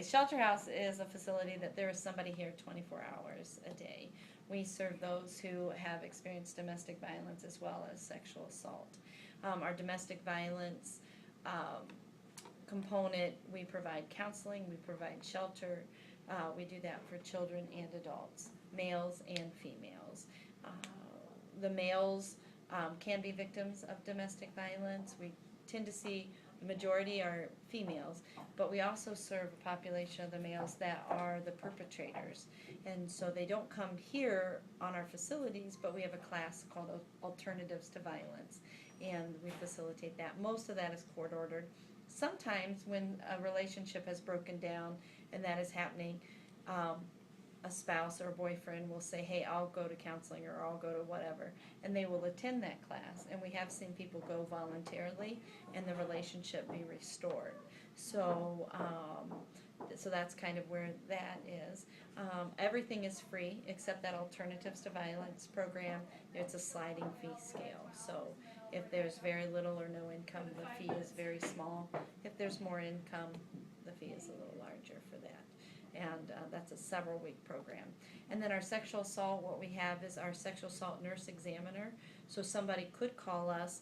Shelterhouse is a facility that there is somebody here 24 hours a day. We serve those who have experienced domestic violence as well as sexual assault. Our domestic violence component, we provide counseling, we provide shelter. We do that for children and adults, males and females. The males can be victims of domestic violence. We tend to see the majority are females, but we also serve a population of the males that are the perpetrators. And so they don't come here on our facilities, but we have a class called Alternatives to Violence, and we facilitate that. Most of that is court ordered. Sometimes when a relationship has broken down and that is happening, a spouse or a boyfriend will say, hey, I'll go to counseling or I'll go to whatever, and they will attend that class. And we have seen people go voluntarily and the relationship be restored. So, so that's kind of where that is. Everything is free except that Alternatives to Violence program. It's a sliding fee scale. So if there's very little or no income, the fee is very small. If there's more income, the fee is a little larger for that. And that's a several-week program. And then our sexual assault, what we have is our sexual assault nurse examiner. So somebody could call us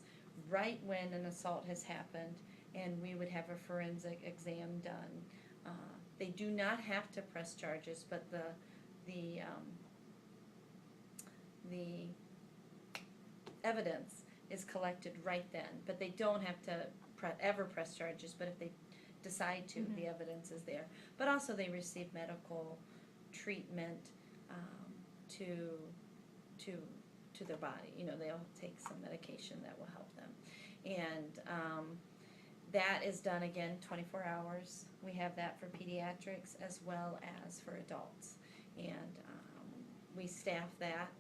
right when an assault has happened, and we would have a forensic exam done. They do not have to press charges, but the evidence is collected right then. But they don't have to ever press charges, but if they decide to, the evidence is there. But also they receive medical treatment to their body. You know, they'll take some medication that will help them. And that is done, again, 24 hours. We have that for pediatrics as well as for adults. And we staff that,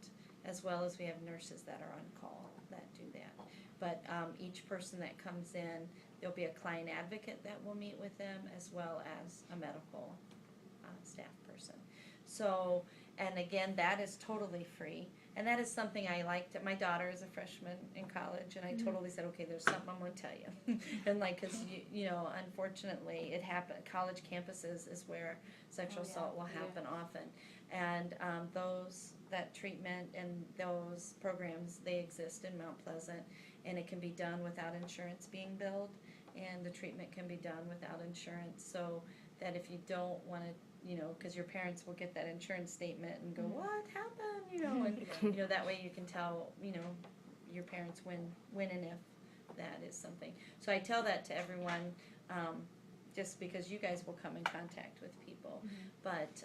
as well as we have nurses that are on call that do that. But each person that comes in, there'll be a client advocate that will meet with them, as well as a medical staff person. So, and again, that is totally free. And that is something I liked. My daughter is a freshman in college, and I totally said, okay, there's something I'm going to tell you. And like, because, you know, unfortunately, it happened. College campuses is where sexual assault will happen often. And that treatment and those programs, they exist in Mount Pleasant, and it can be done without insurance being billed, and the treatment can be done without insurance, so that if you don't want to, you know, because your parents will get that insurance statement and go, what happened, you know, and you know, that way you can tell, you know, your parents when and if that is something. So I tell that to everyone, just because you guys will come in contact with people, but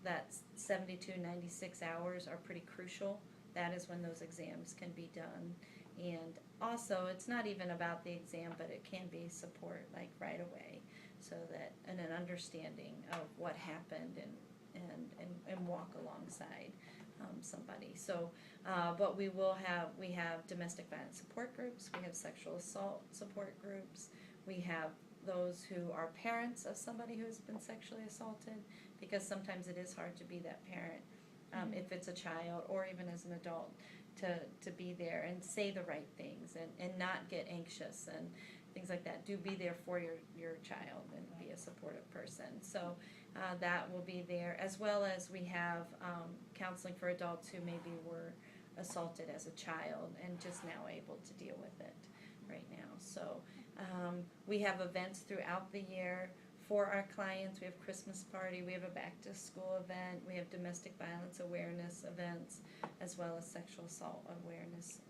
that's 72, 96 hours are pretty crucial. That is when those exams can be done. And also, it's not even about the exam, but it can be support, like right away, so that, and an understanding of what happened, and walk alongside somebody. So, but we have domestic violence support groups, we have sexual assault support groups, we have those who are parents of somebody who has been sexually assaulted, because sometimes it is hard to be that parent, if it's a child or even as an adult, to be there and say the right things and not get anxious and things like that. Do be there for your child and be a supportive person. So that will be there, as well as we have counseling for adults who maybe were assaulted as a child and just now able to deal with it right now. So we have events throughout the year for our clients. We have Christmas party, we have a back to school event, we have domestic violence awareness events, as well as sexual assault awareness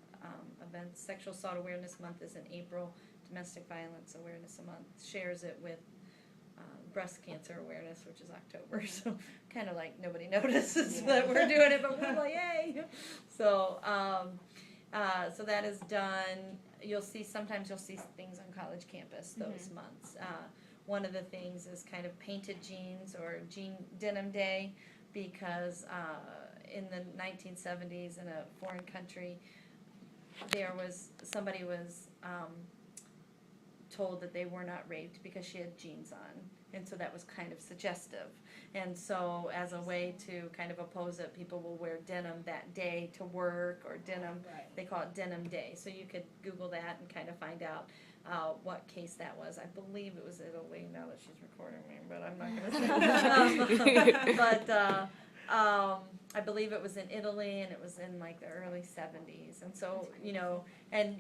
events. Sexual Assault Awareness Month is in April. Domestic Violence Awareness Month shares it with Breast Cancer Awareness, which is October. So kind of like nobody notices that we're doing it, but we're like, yay! So so that is done. Sometimes you'll see things on college campus those months. One of the things is kind of painted jeans or denim day, because in the 1970s in a foreign country, somebody was told that they were not raped because she had jeans on, and so that was kind of suggestive. And so as a way to kind of oppose it, people will wear denim that day to work, or denim, they call it denim day. So you could Google that and kind of find out what case that was. I believe it was Italy, now that she's recording me, but I'm not going to say. But I believe it was in Italy, and it was in like the early 70s. And so, you know, and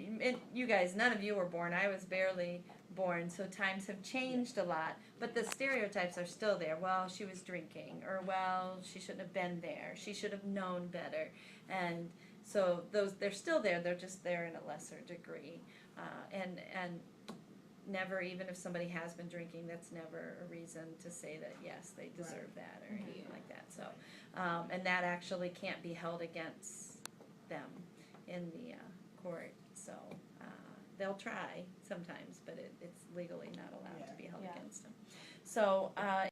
you guys, none of you were born. I was barely born, so times have changed a lot. But the stereotypes are still there. Well, she was drinking, or well, she shouldn't have been there. She should have known better. And so they're still there. They're just there in a lesser degree. And never, even if somebody has been drinking, that's never a reason to say that yes, they deserve that or anything like that. So, and that actually can't be held against them in the court. So they'll try sometimes, but it's legally not allowed to be held against them. So